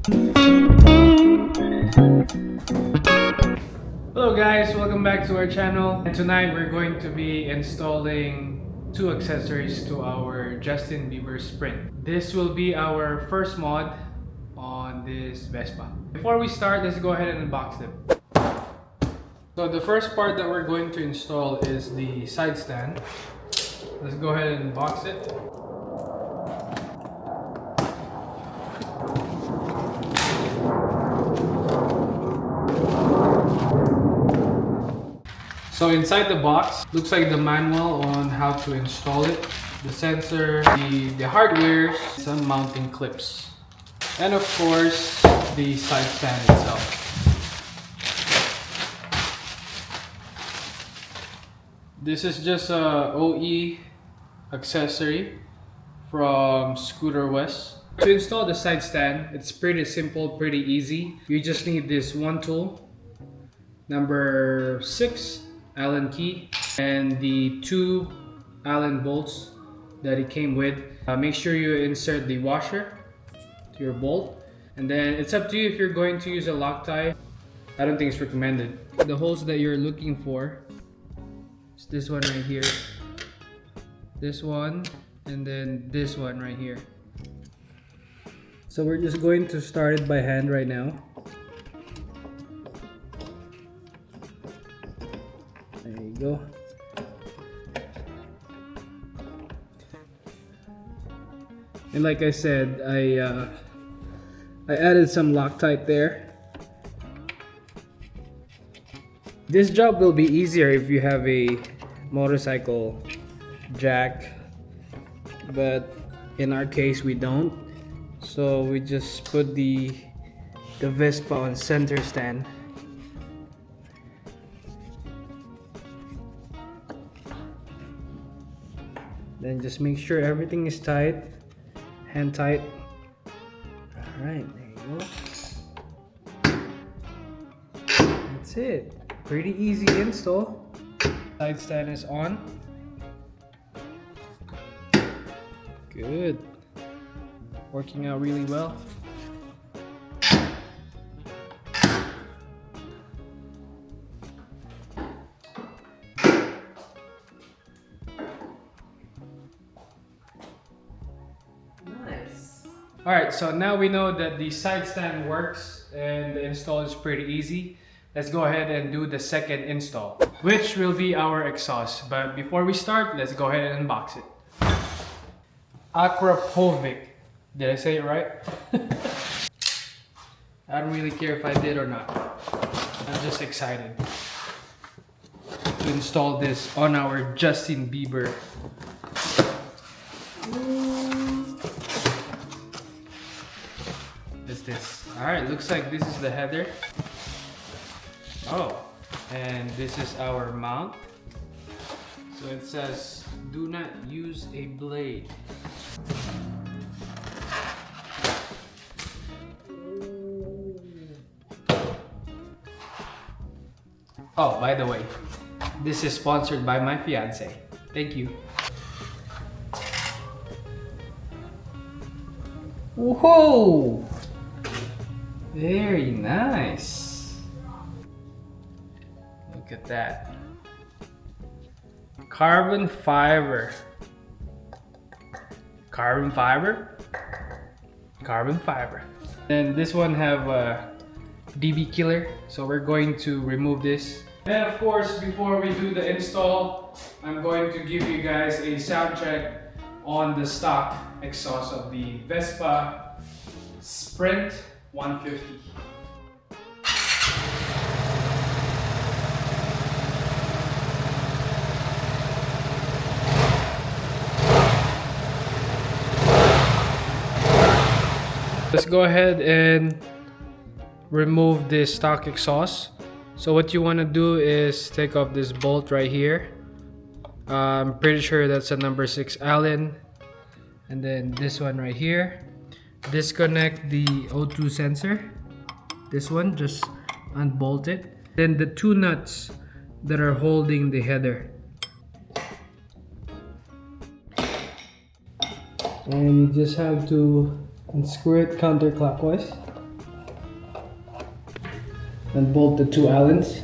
Hello guys, welcome back to our channel. And tonight we're going to be installing two accessories to our Justin Bieber Sprint. This will be our first mod on this Vespa. Before we start, let's go ahead and unbox them. So the first part that we're going to install is the side stand. Let's go ahead and unbox it. So inside the box, looks like the manual on how to install it, the sensor, the hardware, some mounting clips, and of course the side stand itself. This is just a OE accessory from Scooter West. To install the side stand, it's pretty simple, pretty easy. You just need this one tool, number 6. Allen key, and the 2 Allen bolts that it came with. Make sure you insert the washer to your bolt, and then it's up to you if you're going to use a Loctite. I don't think it's recommended. The holes that you're looking for is this one right here, this one, and then this one right here. So we're just going to start it by hand right now. There you go. And like I said, I added some Loctite there. This job will be easier if you have a motorcycle jack, but in our case we don't. So we just put the Vespa on center stand. Then just make sure everything is tight, hand tight. Alright, there you go. That's it. Pretty easy install. Side stand is on. Good. Working out really well. Alright, so now we know that the side stand works and the install is pretty easy. Let's go ahead and do the second install, which will be our exhaust. But before we start, let's go ahead and unbox it. Akrapovic. Did I say it right? I don't really care if I did or not. I'm just excited to install this on our Justin Bieber. This. Alright, looks like this is the header. Oh, and this is our mount. So it says, do not use a blade. Oh, by the way, this is sponsored by my fiance. Thank you. Whoa! Very nice. Look at that. Carbon fiber. Carbon fiber. Carbon fiber. And this one have a DB killer. So we're going to remove this. And of course, before we do the install, I'm going to give you guys a sound check on the stock exhaust of the Vespa Sprint 150. Let's go ahead and remove this stock exhaust. So what you want to do is take off this bolt right here. I'm pretty sure that's a number 6 Allen. And then this one right here. Disconnect the O2 sensor. This one, just unbolt it. Then the 2 nuts that are holding the header. And you just have to unscrew it counterclockwise. and bolt the two Allens.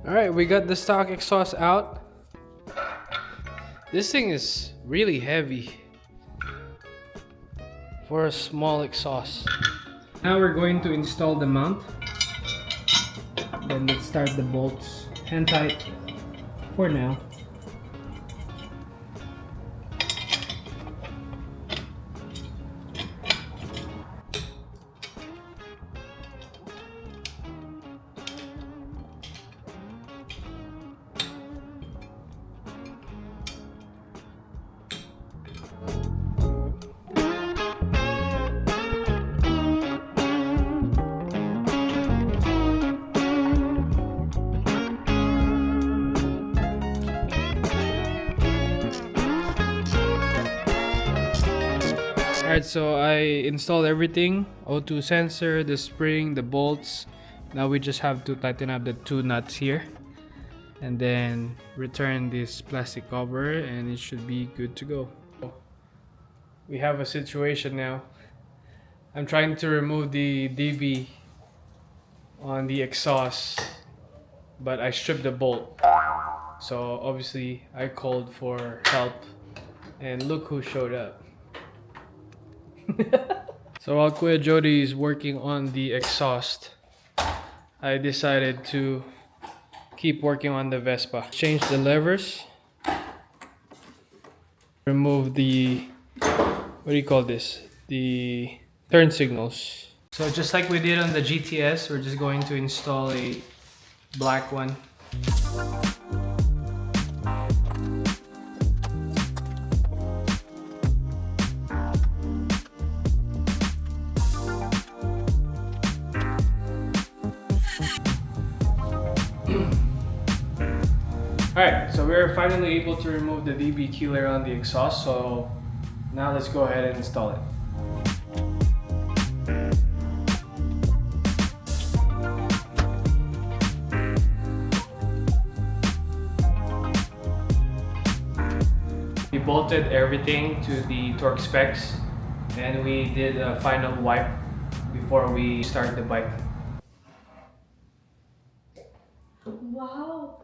Alright, we got the stock exhaust out. This thing is really heavy for a small exhaust. Now we're going to install the mount. Then let's start the bolts. Hand tight for now. Alright, so I installed everything. O2 sensor, the spring, the bolts. Now we just have to tighten up the two nuts here. And then return this plastic cover and it should be good to go. We have a situation now. I'm trying to remove the DB on the exhaust, but I stripped the bolt. So obviously I called for help and look who showed up. So while Kuya Jody is working on the exhaust, I decided to keep working on the Vespa. Change the levers. Remove the, what do you call this? The turn signals. So just like we did on the GTS, we're just going to install a black one. Alright, so we're finally able to remove the DB killer on the exhaust, so now let's go ahead and install it. We bolted everything to the torque specs and we did a final wipe before we start the bike. Wow.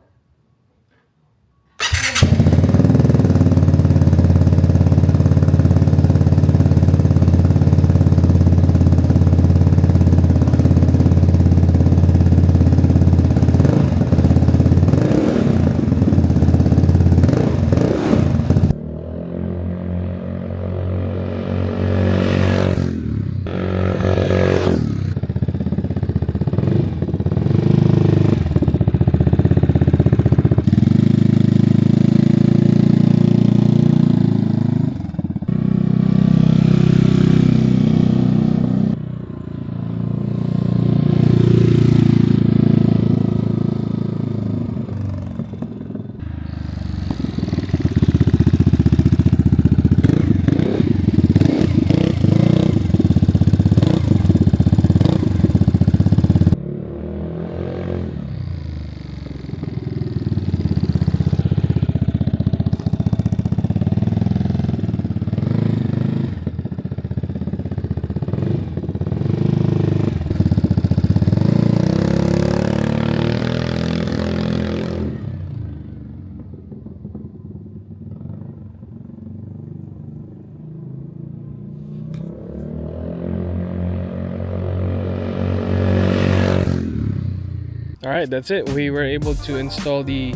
Alright, that's it. We were able to install the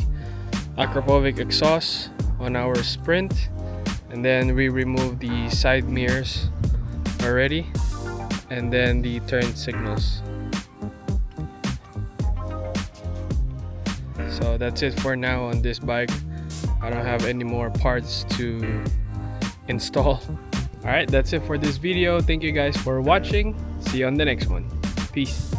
Akrapovic exhaust on our Sprint, and then we removed the side mirrors already, and then the turn signals. So that's it for now on this bike. I don't have any more parts to install. Alright, that's it for this video. Thank you guys for watching. See you on the next one. Peace.